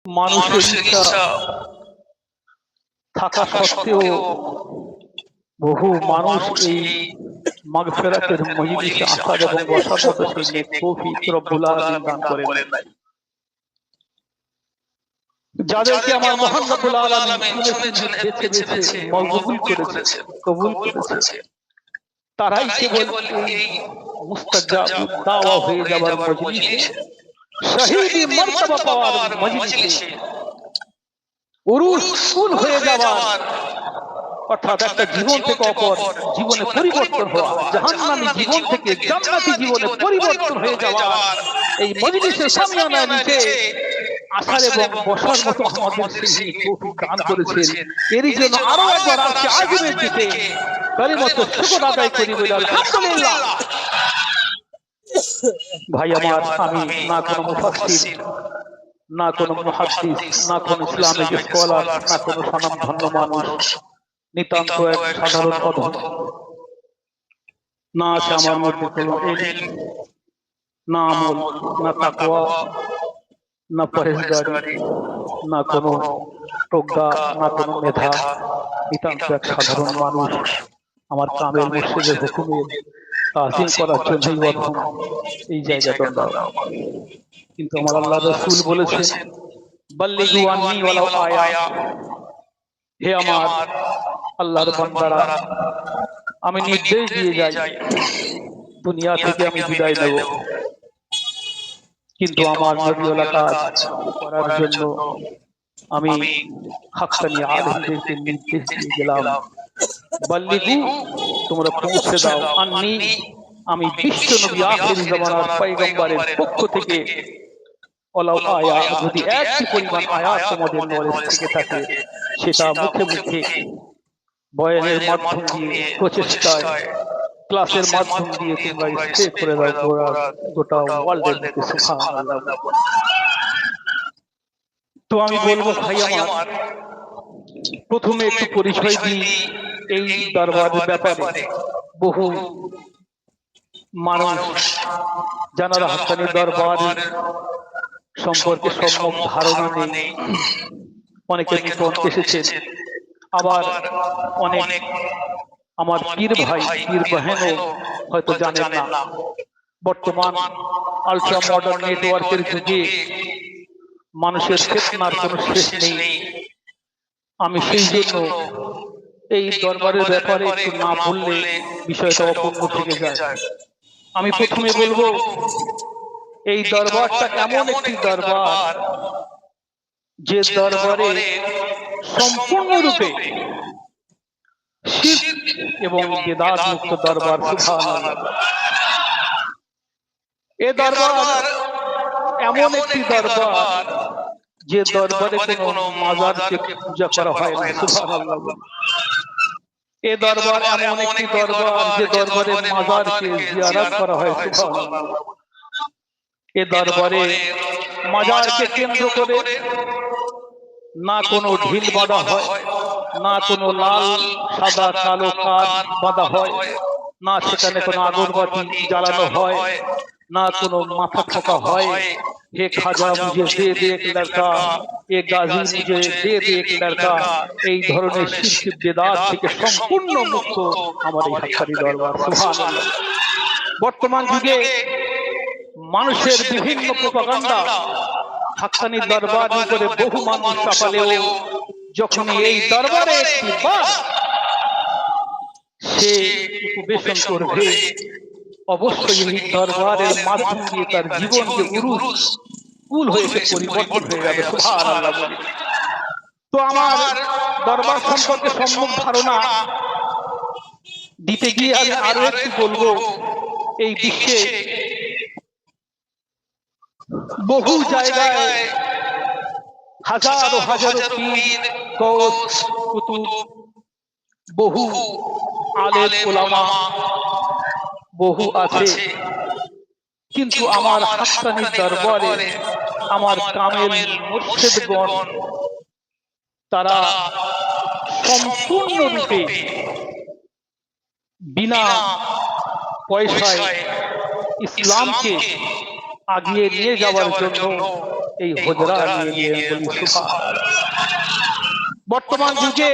মানুষের ইচ্ছা থাকা সত্ত্বেও বহু মানুষ এই মাগফিরাতের মজলিসে আসার এবং বসার মতো সেই নেক তৌফিক রব্বুল আলামিন দান করেন নাই। যাদেরকে আমার মহান রব্বুল আলামিন চুনে চুনে বেছে বেছে কবুল করেছে তারাই কেবল এই মুস্তাজাবুদ দাওয়া হয়ে যাবার মজলিসে, শহীদি মারতবা পাওয়ার মজলিসে, উরুস ফুল হয়ে যাওয়ার, অর্থাৎ একটা জীবন থেকে অপর জীবনে পরিবর্তন হওয়া, জাহান্নামী জীবন থেকে জান্নাতি জীবনে পরিবর্তন হয়ে যাওয়ার এই মজলিসে সামিয়ানার নিচে আসার এবং বসার মতো আমাদের সেই তৌফিক দান করেছেন। এরই জন্য আরো একবার আজকে আজমের দিকে কালিমাতুল শুকর আদায় করি বলে আলহামদুলিল্লাহ। ভাই আমার, আমি না কোনো মুফাসসির, না কোনো মুহাদ্দিস, না কোনো ইসলামিক স্কলার, না কোনো স্বনামধন্য মানুষ, নিতান্ত এক সাধারণ অধম। না আছে আমার মধ্যে কোনো ইলম, না আমল, না তাকওয়া, না পরহেজগারি, না কোনো প্রজ্ঞা, না কোনো মেধা, নিতান্ত এক সাধারণ মানুষ। আমার কামেল মুর্শিদের হুকুমে তাজিম করার জন্যই অধম এই জায়গাটা দাও। কিন্তু আমার আল্লাহ রাসূল বলেছেন, বাল্লিগু আন্নী ওয়ালাউ আয়া, হে আমার আল্লাহর বান্দারা, আমি নির্দেশ দিয়ে যাই দুনিয়া থেকে আমি বিদায় নেব, কিন্তু আমার নবীওয়ালা কাজ করার জন্য আমি হাক্কানি আলেমদেরকে নির্দেশ দিয়ে গেলাম, বাল্লিগু, তোমরা পৌঁছে দাও, আন্নী, আমি বিশ্ব নবী আখির জামানার পয়গম্বরের পক্ষ থেকে, ওয়ালাউ আয়া, যদি একটি পরিমাণ আয়াত তোমাদের নলেজ থেকে থাকে, সেটা মুখে মুখে, বয়ানের মাধ্যম দিয়ে, প্রচেষ্টায়, ক্লাসের মাধ্যম দিয়ে তোমরা স্প্রে করে দাও গোটা ওয়ার্ল্ডের মধ্যে। সুবহানাল্লাহ। তো আমি বলবো ভাই আমার, প্রথমে একটু পরিচয় দিই এই দরবারের ব্যাপারে। বহু মানুষ যারা হাক্কানি দরবার সম্পর্কে সম্যক ধারণা নেই, অনেকে নতুন এসেছেন, আবার অনেক আমার পীর ভাই পীর বহেনও হয়তো জানেন না। বর্তমান আলট্রা মডার্ন নেটওয়ার্কের যুগে মানুষের ফিতনার কোনো শেষ নেই। আমি সেই জন্য এই দরবারের ব্যাপারে একটু না বললে বিষয়টা অপূর্ণ থেকে যায়। আমি প্রথমে বলবো, এই দরবারটা এমন একটি দরবার যে দরবারে সম্পূর্ণরূপে শিরক এবং বিদআত মুক্ত দরবার। সুবহানাল্লাহ। এই দরবার এমন একটি দরবার যে দরবারে কোনো মাজারকে পূজা করা হয় না। সুবহানাল্লাহ। এই দরবার এমন একটি দরবার যে দরবারে মাজারকে জিয়ারত করা হয়। সুবহানাল্লাহ। এই দরবারে মাজারকে কেন্দ্র করে না কোনো ঢিল বাঁধা হয়, না কোনো লাল সাদা কালো কাঠ বাঁধা হয়, না সেখানে কোনো আগরবাতি জ্বালানো হয়, না কোনো মাথা ঠোকা হয়, হে খাজা মুঝে দে দে এক লড়কা, এ গাজী মুঝে দে দে এক লড়কা, এই ধরনের শিরক বিদআত থেকে সম্পূর্ণ মুক্ত আমার এই হাক্কানি দরবার। সুবহানাল্লাহ। বর্তমান যুগে মানুষের বিভিন্ন প্রপাগান্ডা হাক্কানি দরবার করে বহু মানুষ চাপালেও যখন এই দরবারে একটি বার সে উপবেশন করবে, অবশ্যই এই দরবারের মাধ্যম দিয়ে তার জীবনকে উরুস কুল হয়েছে পরিবর্তন হয়ে যাবে। সুবহানাল্লাহ। তো আমার দরবার সম্পর্কে সম্যক ধারণা দিতে গিয়ে আমি আরো একটু বলবো, এই বিশ্বে বহু জায়গায় হাজারো হাজারো পীর, গৌস, কুতুব, বহু আলেম উলামা বহু আছে, কিন্তু আমার হাক্কানি দরবারে আমার কামেল মুর্শিদগণ তারা সম্পূর্ণরূপে বিনা পয়সায় ইসলামকে আগিয়ে নিয়ে যাওয়ার জন্য এই হুজরা নিয়ে বলি সুবহানাল্লাহ। বর্তমান যুগে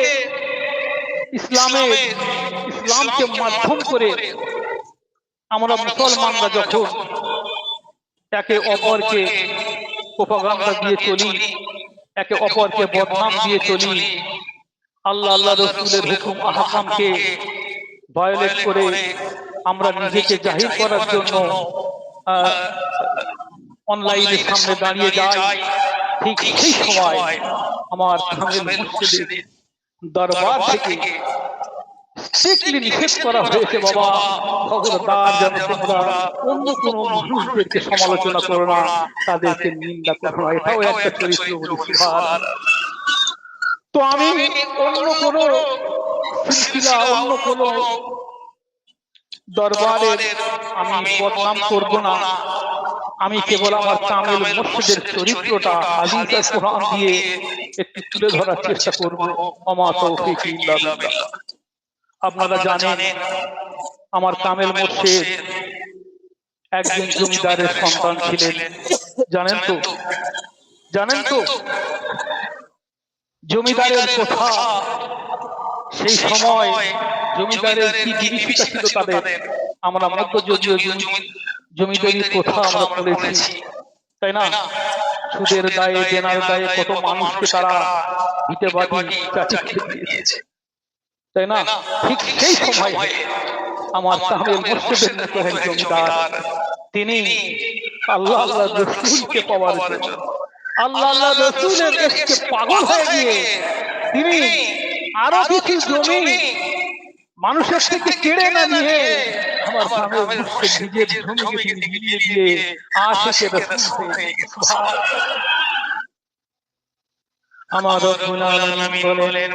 ইসলামকে মাধ্যম করে আমরা মুসলমানরা যখন একে অপরকে প্রোপাগান্ডা দিয়ে চলি, একে অপরকে বদনাম দিয়ে চলি, আল্লাহ রসুলের হুকুম আহকামকে ভায়োলেট করে আমরা নিজেকে জাহির করার জন্য অনলাইনের সামনে দাঁড়িয়ে যাই, ঠিক সেই সময় আমার কামেল মুর্শিদের দরবার থেকে স্ট্রিক্টলি নিষেধ করা হয়েছে, বাবা খবরদার যেন তোমরা অন্য কোনো মানুষদেরকে সমালোচনা করো না, তাদেরকে নিন্দা করো না। এটাও একটা চরিত্র বলি সুবহানাল্লাহ। তো আমি অন্য কোনো সিলসিলা, অন্য কোনো দরবারের আমি বদনাম করব না। আমি কেবল আমার কামেল মুর্শিদের চরিত্রটা হাদিস আর কোরআন দিয়ে একটু তুলে ধরার চেষ্টা করব। ওমা তৌফিক ইল্লা বিল্লাহ। আপনারা জানেন আমার কামেল মুর্শিদ একজন জমিদারের সন্তান ছিলেন। জানেন তো জমিদারের কথা, সেই সময় জমিদারের কি বিভীষিকা ছিল তাদের, আমরা মধ্যযুগীয় জমিদারি কথা আমরা পড়েছি, তাই না? সুদের দায়ে, দেনার দায়ে কত মানুষকে তারা ভিটে বাড়ি চাটি খেয়ে দিয়েছে, তাই না? ঠিক সেই সময় আমার কামেল মুর্শিদের মতো এক জমিদার, তিনি আল্লাহ রসুলকে পাওয়ার জন্য, আল্লাহ রসুলের ইশকে পাগল হয়ে গিয়ে তিনি আরো কিছু জমি মানুষের থেকে কেড়ে না নিয়ে আমার কামেল মুর্শিদ নিজের জমিকে তিনি দিয়ে দিয়ে আশিকে রাসূল হয়ে গেছে। সুবহানাল্লাহ। আমার রব্বুল আলামিন বলেন,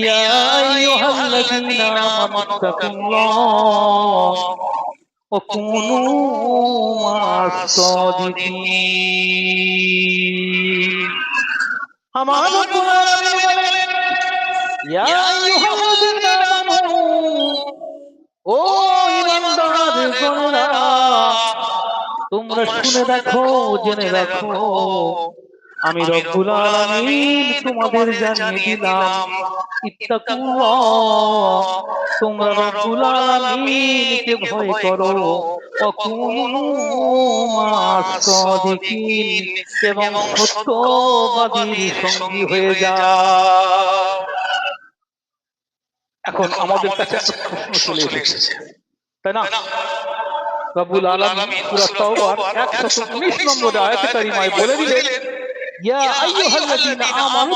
ইয়া আইয়ুহাল্লাযীনা আমানুত্তাকুল্লাহ ওয়া কুনু মা'আস-সাদিকিন। আমার রব্বুল আলামিন বলেন, ইয়া আইয়ুহাল্লাযীনা আমানু, ও ঈমানদারগণেরা, তোমরা শুনে রাখো, জেনে রাখো, আমি রব্বুল আলামিন তোমাদের জানিয়ে দিলাম, ইত্তাকুল্লাহ, তোমরা রব্বুল আলামিনকে ভয় করো, ওয়া কুনু মা'আস-সাদিকিন, এবং সত্যবাদীর সঙ্গী হয়ে যাও। এখন আমাদের কাছে একটা প্রশ্ন চলে এসেছে, তাই না? রব্বুল আলামিন সূরা তাওবার 119 নম্বর আয়াতে কারিমায় বলে দিলেন, ইয়া আইয়ুহাল্লাযীনা আমানু